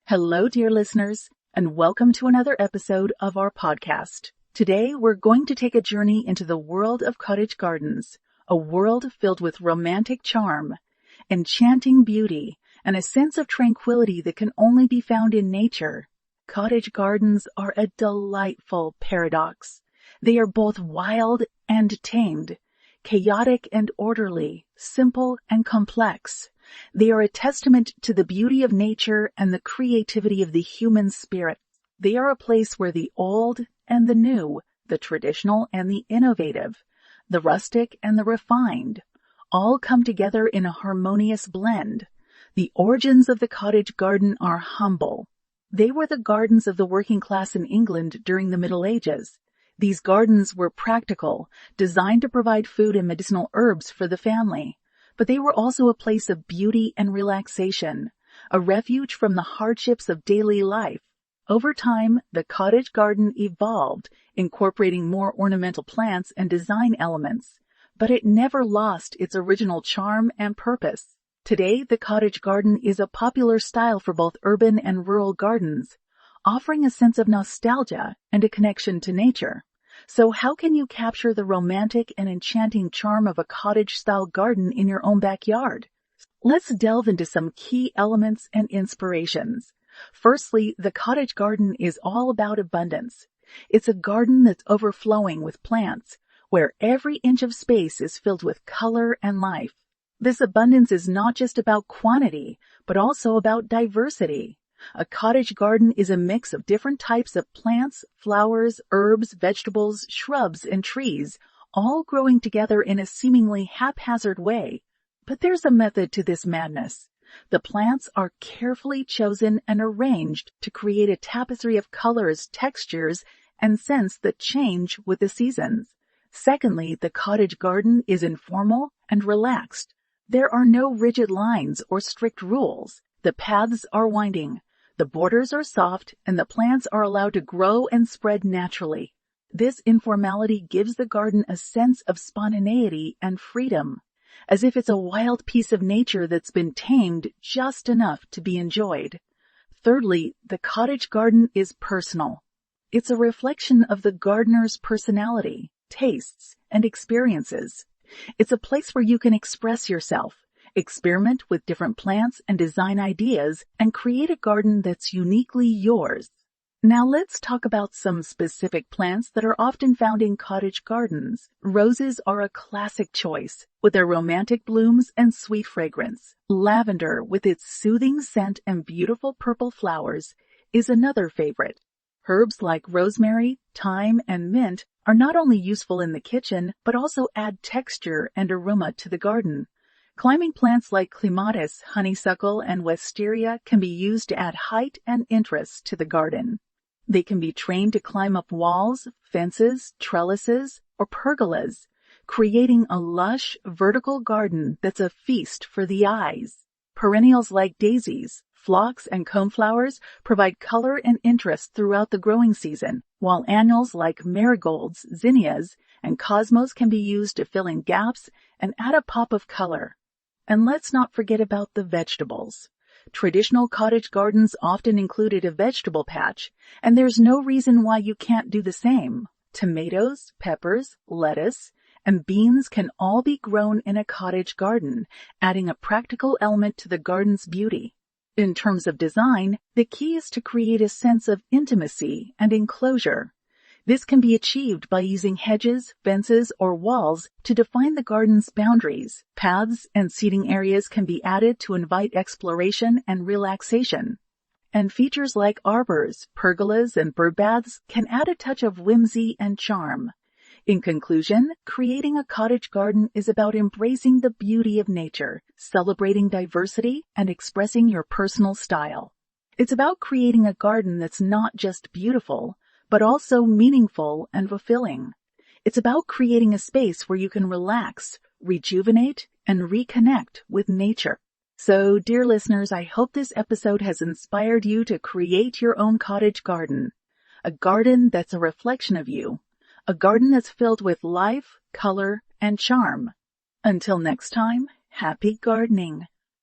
Hello, dear listeners, and welcome to another episode of our podcast. Today, we're going to take a journey into the world of cottage gardens, a world filled with romantic charm, enchanting beauty, and a sense of tranquility that can only be found in nature. Cottage gardens are a delightful paradox. They are both wild and tamed, chaotic and orderly, simple and complex. They are a testament to the beauty of nature and the creativity of the human spirit. They are a place where the old and the new, the traditional and the innovative, the rustic and the refined, all come together in a harmonious blend. The origins of the cottage garden are humble. They were the gardens of the working class in England during the Middle Ages. These gardens were practical, designed to provide food and medicinal herbs for the family. But they were also a place of beauty and relaxation, a refuge from the hardships of daily life. Over time, the cottage garden evolved, incorporating more ornamental plants and design elements, but it never lost its original charm and purpose. Today, the cottage garden is a popular style for both urban and rural gardens, offering a sense of nostalgia and a connection to nature. So how can you capture the romantic and enchanting charm of a cottage-style garden in your own backyard? Let's delve into some key elements and inspirations. Firstly, the cottage garden is all about abundance. It's a garden that's overflowing with plants, where every inch of space is filled with color and life. This abundance is not just about quantity, but also about diversity. A cottage garden is a mix of different types of plants, flowers, herbs, vegetables, shrubs, and trees, all growing together in a seemingly haphazard way. But there's a method to this madness. The plants are carefully chosen and arranged to create a tapestry of colors, textures, and scents that change with the seasons. Secondly, the cottage garden is informal and relaxed. There are no rigid lines or strict rules. The paths are winding. The borders are soft, and the plants are allowed to grow and spread naturally. This informality gives the garden a sense of spontaneity and freedom, as if it's a wild piece of nature that's been tamed just enough to be enjoyed. Thirdly, the cottage garden is personal. It's a reflection of the gardener's personality, tastes, and experiences. It's a place where you can express yourself, experiment with different plants and design ideas, and create a garden that's uniquely yours. Now let's talk about some specific plants that are often found in cottage gardens. Roses are a classic choice, with their romantic blooms and sweet fragrance. Lavender, with its soothing scent and beautiful purple flowers, is another favorite. Herbs like rosemary, thyme, and mint are not only useful in the kitchen, but also add texture and aroma to the garden. Climbing plants like clematis, honeysuckle, and wisteria can be used to add height and interest to the garden. They can be trained to climb up walls, fences, trellises, or pergolas, creating a lush, vertical garden that's a feast for the eyes. Perennials like daisies, phlox, and coneflowers provide color and interest throughout the growing season, while annuals like marigolds, zinnias, and cosmos can be used to fill in gaps and add a pop of color. And let's not forget about the vegetables. Traditional cottage gardens often included a vegetable patch, and there's no reason why you can't do the same. Tomatoes, peppers, lettuce, and beans can all be grown in a cottage garden, adding a practical element to the garden's beauty. In terms of design, the key is to create a sense of intimacy and enclosure. This can be achieved by using hedges, fences, or walls to define the garden's boundaries. Paths and seating areas can be added to invite exploration and relaxation. And features like arbors, pergolas, and bird baths can add a touch of whimsy and charm. In conclusion, creating a cottage garden is about embracing the beauty of nature, celebrating diversity, and expressing your personal style. It's about creating a garden that's not just beautiful, but also meaningful and fulfilling. It's about creating a space where you can relax, rejuvenate, and reconnect with nature. So, dear listeners, I hope this episode has inspired you to create your own cottage garden. A garden that's a reflection of you. A garden that's filled with life, color, and charm. Until next time, happy gardening.